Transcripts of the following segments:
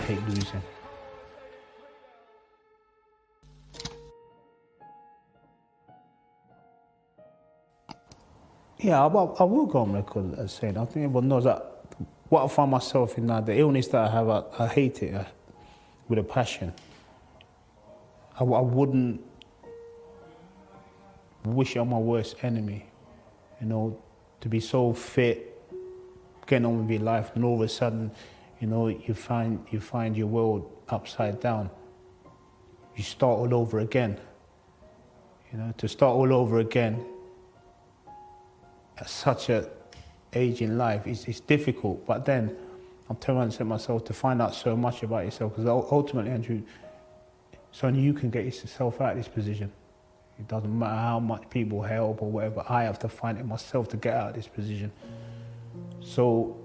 hate losing. Yeah, I will go on record as saying, I think everyone knows that what I find myself in now, the illness that I have, I hate it with a passion. I wouldn't wish it on my worst enemy, you know, to be so fit, getting on with your life, and all of a sudden, you know, you find your world upside down. You start all over again. You know, to start all over again at such a age in life is difficult. But then I'm turning around and saying to myself, to find out so much about yourself, because ultimately, Andrew, it's only you can get yourself out of this position. It doesn't matter how much people help or whatever, I have to find it myself to get out of this position. So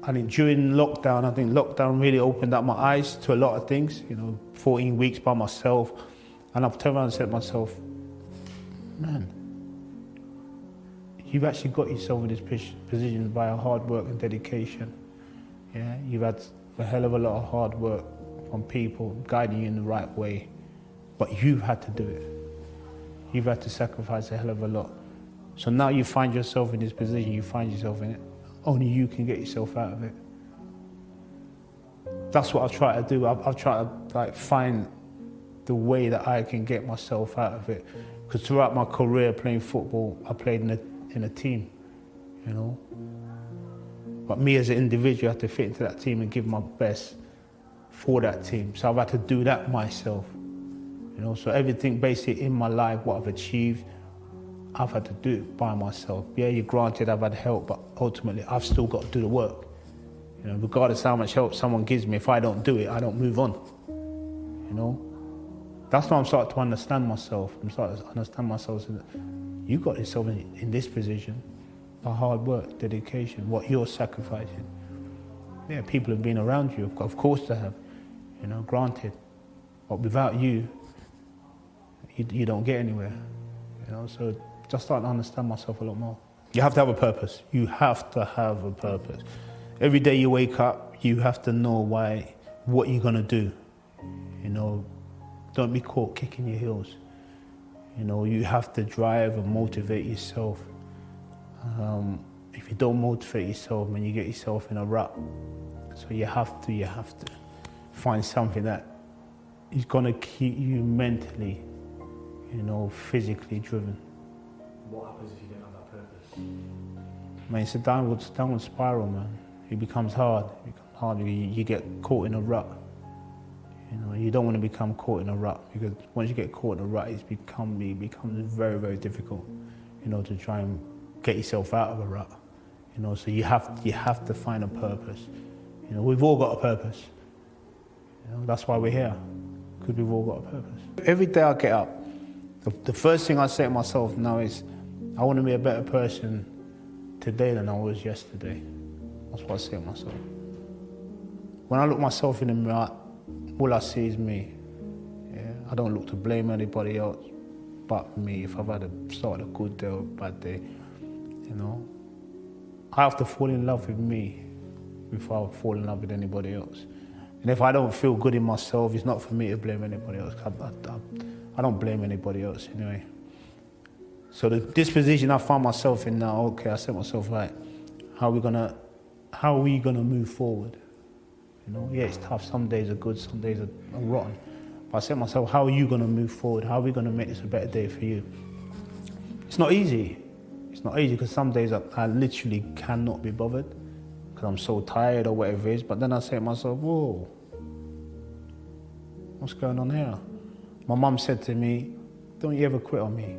I think during lockdown, lockdown really opened up my eyes to a lot of things, you know, 14 weeks by myself. And I've turned around and said to myself, man, you've actually got yourself in this position via hard work and dedication. Yeah, you've had a hell of a lot of hard work from people guiding you in the right way, but you've had to do it. You've had to sacrifice a hell of a lot. So now you find yourself in this position, you find yourself in it. Only you can get yourself out of it. That's what I've tried to do. I've tried to find the way that I can get myself out of it. Because throughout my career playing football, I played in a team, you know. But me as an individual, I have to fit into that team and give my best for that team. So I've had to do that myself, you know. So everything basically in my life, what I've achieved, I've had to do it by myself. Yeah, you're granted I've had help, but ultimately I've still got to do the work. You know, regardless how much help someone gives me, if I don't do it, I don't move on, you know. That's why I'm starting to understand myself. I'm starting to understand myself. So that you got yourself in this position by hard work, dedication, what you're sacrificing. Yeah, people have been around you, of course they have, you know, granted. But without you, you don't get anywhere, you know. So just starting to understand myself a lot more. You have to have a purpose. You have to have a purpose. Every day you wake up, you have to know what you're gonna do, you know. Don't be caught kicking your heels. You know, you have to drive and motivate yourself. If you don't motivate yourself, man, you get yourself in a rut. So you have to find something that is gonna keep you mentally, you know, physically driven. What happens if you don't have that purpose? Man, it's a downward spiral, man. It becomes hard. You get caught in a rut. You know, you don't want to become caught in a rut, because once you get caught in a rut, it becomes very, very difficult, you know, to try and get yourself out of a rut. You know, so you have to find a purpose. You know, we've all got a purpose. You know, that's why we're here, because we've all got a purpose. Every day I get up, the first thing I say to myself now is, I want to be a better person today than I was yesterday. That's what I say to myself. When I look myself in the mirror, all I see is me. Yeah? I don't look to blame anybody else but me if I've started a good day or a bad day. You know, I have to fall in love with me before I fall in love with anybody else. And if I don't feel good in myself, it's not for me to blame anybody else. I don't blame anybody else anyway. So this position I find myself in now, okay, I said to myself, right, how are we gonna move forward? You know, yeah, it's tough. Some days are good, some days are rotten. But I said to myself, how are you going to move forward? How are we going to make this a better day for you? It's not easy. It's not easy, because some days I literally cannot be bothered because I'm so tired or whatever it is. But then I say to myself, whoa, what's going on here? My mum said to me, don't you ever quit on me.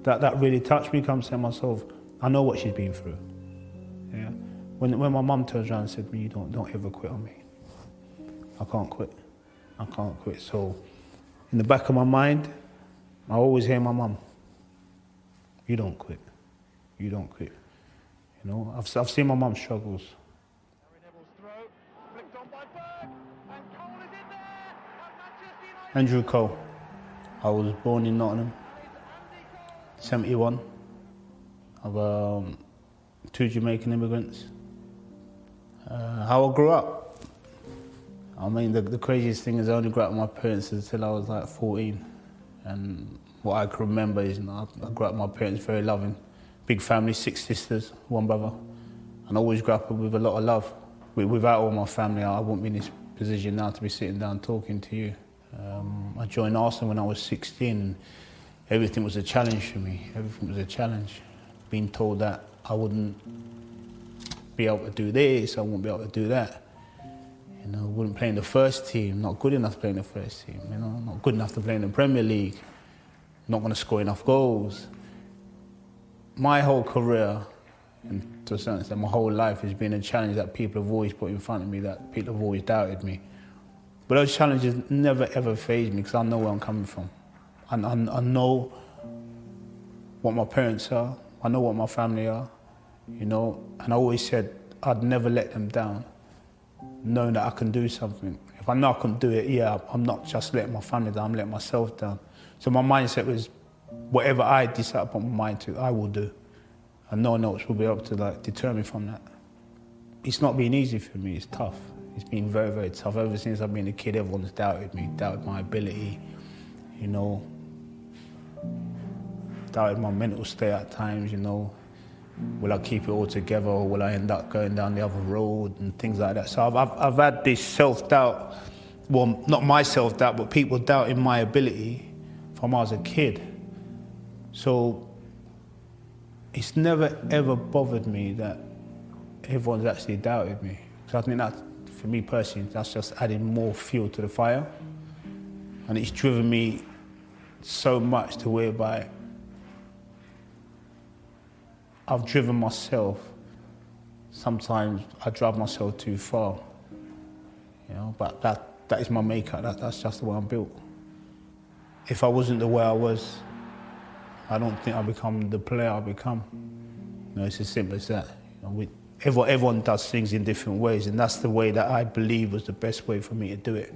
That really touched me, because I'm saying to myself, I know what she's been through. Yeah. When my mum turns around and said to me, don't ever quit on me. I can't quit. I can't quit. So in the back of my mind, I always hear my mum, you don't quit. You don't quit. You know, I've seen my mum struggles. Andrew Cole. I was born in Nottingham, 71. Of 2 Jamaican immigrants. How I grew up. I mean, the craziest thing is I only grew up with my parents until I was like 14. And what I can remember is, I grew up with my parents, very loving. Big family, 6 sisters, 1 brother. And I always grew up with a lot of love. Without all my family, I wouldn't be in this position now to be sitting down talking to you. I joined Arsenal when I was 16, and everything was a challenge for me. Everything was a challenge. Being told that I wouldn't be able to do this, I wouldn't be able to do that. Wouldn't play in the first team, not good enough to play in the first team, not good enough to play in the Premier League, not going to score enough goals. My whole career, and to a certain extent my whole life, has been a challenge that people have always put in front of me, that people have always doubted me. But those challenges never ever fazed me because I know where I'm coming from. I know what my parents are, I know what my family are, and I always said I'd never let them down, knowing that I can do something. If I know I can do it, I'm not just letting my family down, I'm letting myself down. So my mindset was, whatever I decide upon my mind to, I will do. And no one else will be able to deter me from that. It's not been easy for me, it's tough. It's been very, very tough. Ever since I've been a kid, everyone's doubted me, doubted my ability, doubted my mental state at times, Will I keep it all together, or will I end up going down the other road and things like that? So I've had this self-doubt, well, not my self-doubt, but people doubting my ability from when I was a kid. So it's never ever bothered me that everyone's actually doubted me. So I think that, for me personally, that's just adding more fuel to the fire. And it's driven me so much to whereby I've driven myself. Sometimes I drive myself too far, but that is my makeup. That's just the way I'm built. If I wasn't the way I was, I don't think I'd become the player I've become. It's as simple as that. Everyone does things in different ways, and that's the way that I believe was the best way for me to do it.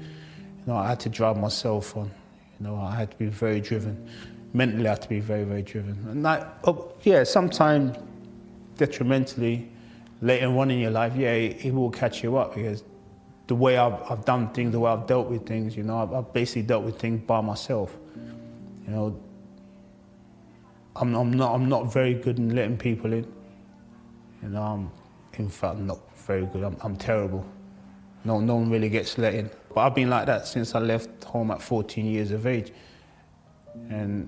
I had to drive myself on. I had to be very driven. Mentally, I had to be very, very driven. And sometimes detrimentally, later on in your life, it will catch you up, because the way I've done things, the way I've dealt with things, I've basically dealt with things by myself. I'm not very good in letting people in. In fact, I'm not very good. I'm terrible. No one really gets let in. But I've been like that since I left home at 14 years of age. And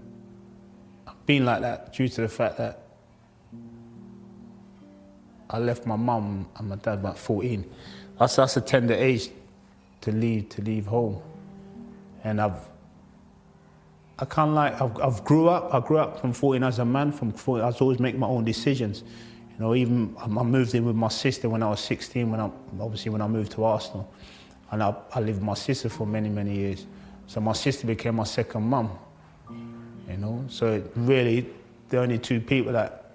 I've been like that due to the fact that I left my mum and my dad about 14. That's a tender age to leave home. And I grew up from 14 as a man. From 14, I was always making my own decisions. Even I moved in with my sister when I was 16. When I moved to Arsenal, and I lived with my sister for many, many years. So my sister became my second mum. So really, the only 2 people that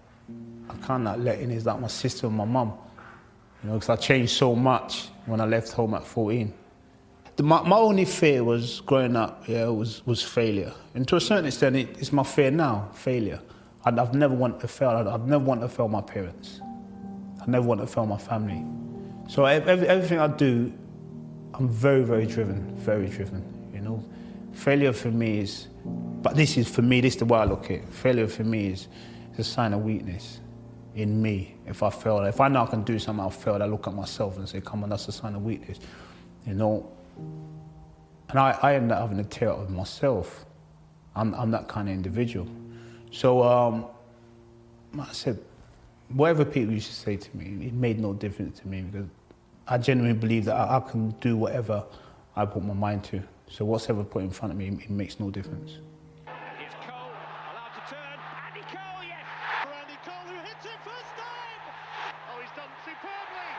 I can't let in is my sister and my mum. Because I changed so much when I left home at 14. My only fear was growing up, was failure. And to a certain extent, it's my fear now, failure. I've never wanted to fail. I've never wanted to fail my parents. I never wanted to fail my family. So everything I do, I'm very, very driven, very driven. Failure for me is, but this is the way I look at it. Failure for me is a sign of weakness in me. If I fail, if I know I can do something, I'll fail. I look at myself and say, come on, that's a sign of weakness. And I end up having a tear out of myself. I'm that kind of individual. So I said, whatever people used to say to me, it made no difference to me, because I genuinely believe that I can do whatever I put my mind to. So what's ever put in front of me, it makes no difference. Here's Cole, allowed to turn. Andy Cole, yes! Andy Cole, who hits it first time! Oh, he's done superbly!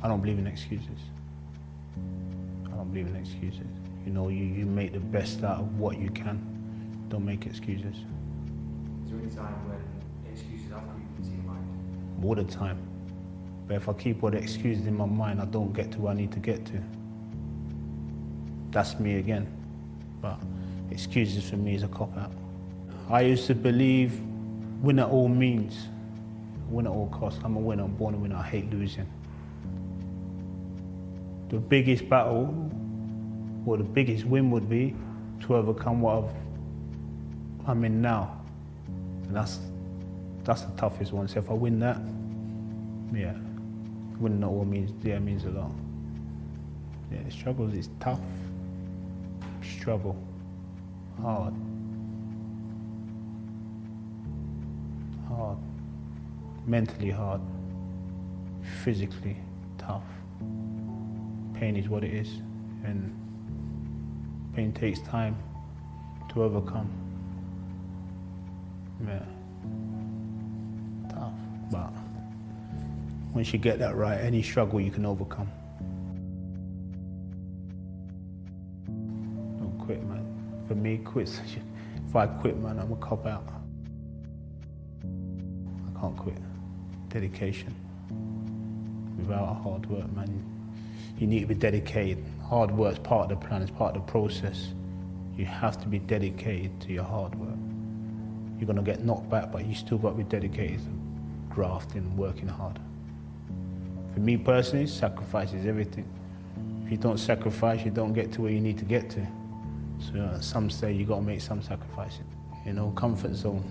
I don't believe in excuses. You make the best out of what you can. Don't make excuses. Is there any time when excuses have creeped into your mind? All the time. But if I keep all the excuses in my mind, I don't get to where I need to get to. That's me again. But excuses for me is a cop-out. I used to believe win at all means, win at all costs. I'm a winner, I'm born a winner, I hate losing. The biggest battle, or the biggest win would be to overcome what I'm in now. And that's the toughest one. So if I win that, yeah, winning at all means a lot. Yeah, struggles is tough. Struggle, hard. Mentally hard, physically tough. Pain is what it is, and pain takes time to overcome. Yeah, tough, but once you get that right, any struggle you can overcome. Don't quit, man. For me, if I quit, man, I'm a cop out. I can't quit. Dedication. Without hard work, man, you need to be dedicated. Hard work's part of the plan, it's part of the process. You have to be dedicated to your hard work. You're gonna get knocked back, but you still got to be dedicated to grafting and working hard. For me personally, sacrifice is everything. If you don't sacrifice, you don't get to where you need to get to. So at some stage, you got to make some sacrifices. You know, comfort zone.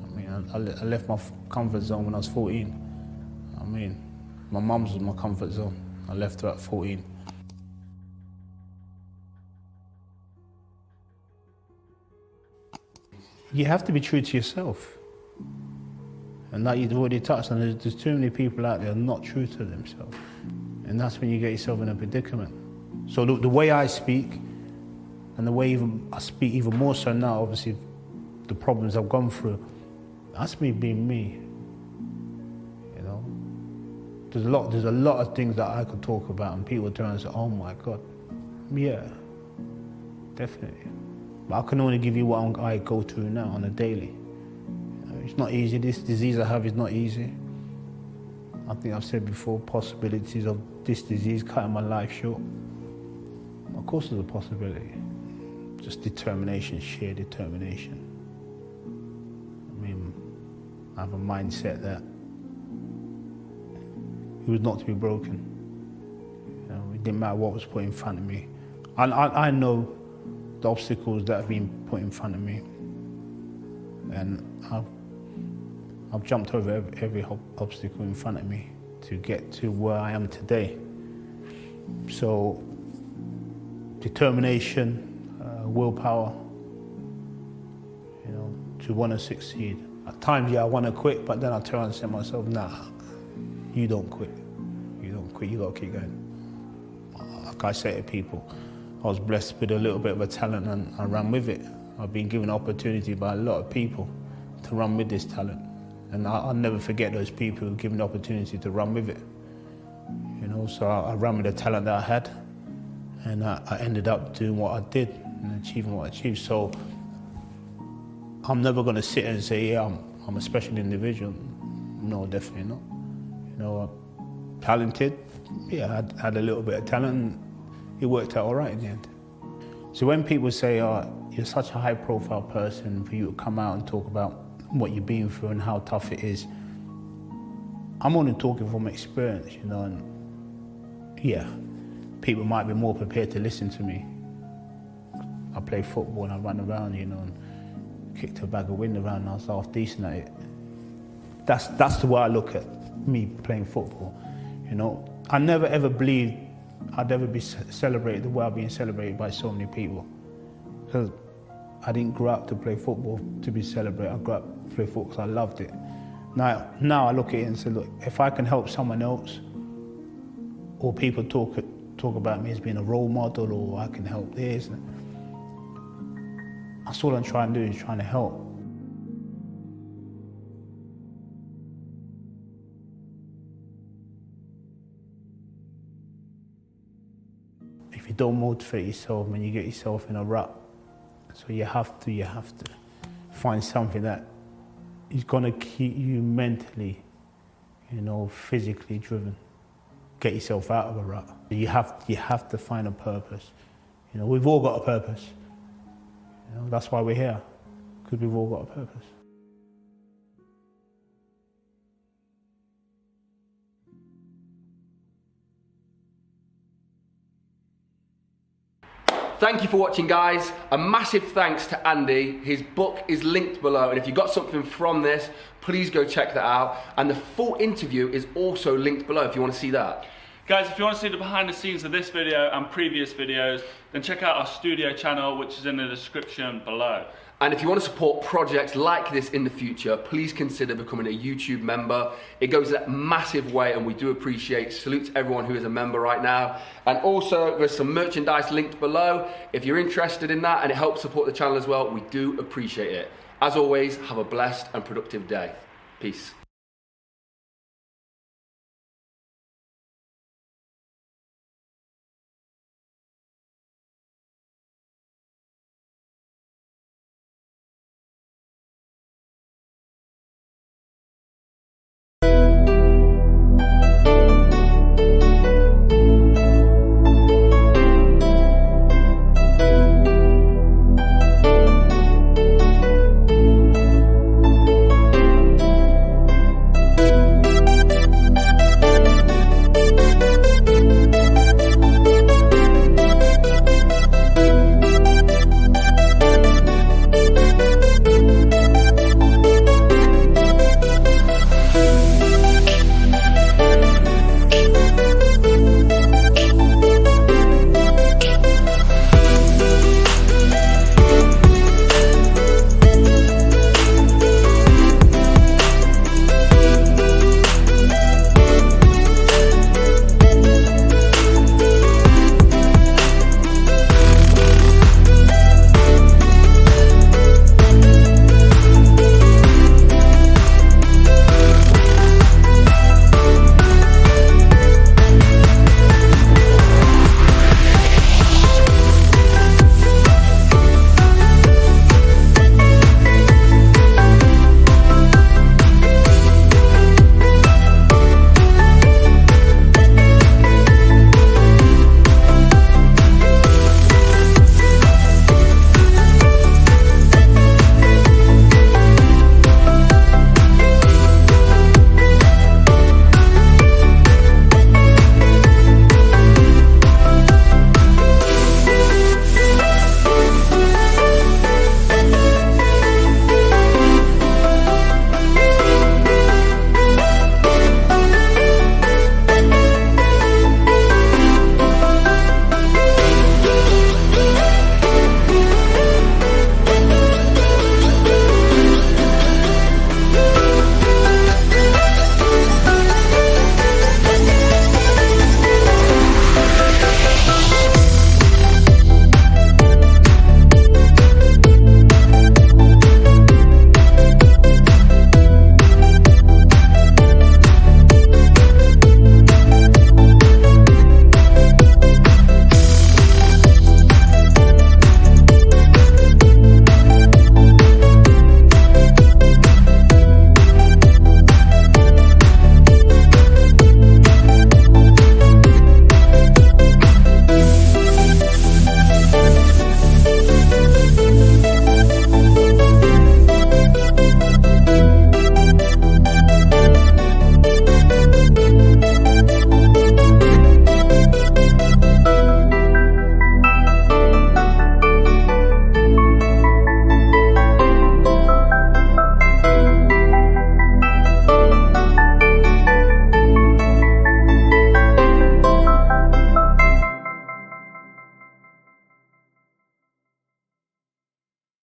I mean, I left my comfort zone when I was 14. I mean, my mum's was my comfort zone. I left her at 14. You have to be true to yourself. And that you've already touched on, there's too many people out there not true to themselves. And that's when you get yourself in a predicament. So the way I speak, and the way I speak even more so now, obviously, the problems I've gone through, that's me being me. You know? There's a lot of things that I could talk about, and people turn and say, oh my God. Yeah, definitely. But I can only give you what I go through now on a daily. You know, it's not easy. This disease I have is not easy. I think I've said before, possibilities of this disease cutting my life short. Of course there's a possibility. Just determination, sheer determination. I mean, I have a mindset that it was not to be broken. You know, it didn't matter what was put in front of me. I know the obstacles that have been put in front of me, and I've jumped over every obstacle in front of me to get to where I am today. So, determination, willpower, you know, to want to succeed. At times, yeah, I want to quit, but then I turn and say to myself, nah, you don't quit. You don't quit, you got to keep going. Like I say to people, I was blessed with a little bit of a talent and I ran with it. I've been given opportunity by a lot of people to run with this talent. And I'll never forget those people who given the opportunity to run with it. You know, so I ran with the talent that I had, and I ended up doing what I did and achieving what I achieved. So I'm never going to sit and say, yeah, I'm a special individual. No, definitely not. You know, talented, yeah, I had a little bit of talent, and it worked out all right in the end. So when people say, oh, you're such a high-profile person, for you to come out and talk about what you've been through and how tough it is, I'm only talking from experience, you know, and yeah, people might be more prepared to listen to me. I play football and I run around, you know, and kicked a bag of wind around and I was half decent at it. That's the way I look at me playing football, you know. I never ever believed I'd ever be celebrated the way I've been celebrated by so many people. Because I didn't grow up to play football to be celebrated. I grew up to play football because I loved it. Now I look at it and say, look, if I can help someone else, or people talk about me as being a role model, or I can help this, that's all I'm trying to do, is trying to help. If you don't motivate yourself, then you get yourself in a rut. So you have to find something that is going to keep you mentally, you know, physically driven. Get yourself out of a rut. You have to find a purpose. You know, we've all got a purpose. You know, that's why we're here, because we've all got a purpose. Thank you for watching, guys. A massive thanks to Andy. His book is linked below, and if you got something from this, please go check that out. And the full interview is also linked below if you want to see that. Guys, if you want to see the behind the scenes of this video and previous videos, then check out our studio channel, which is in the description below. And if you want to support projects like this in the future, please consider becoming a YouTube member. It goes a massive way, and we do appreciate. Salute to everyone who is a member right now. And also, there's some merchandise linked below. If you're interested in that and it helps support the channel as well, we do appreciate it. As always, have a blessed and productive day. Peace.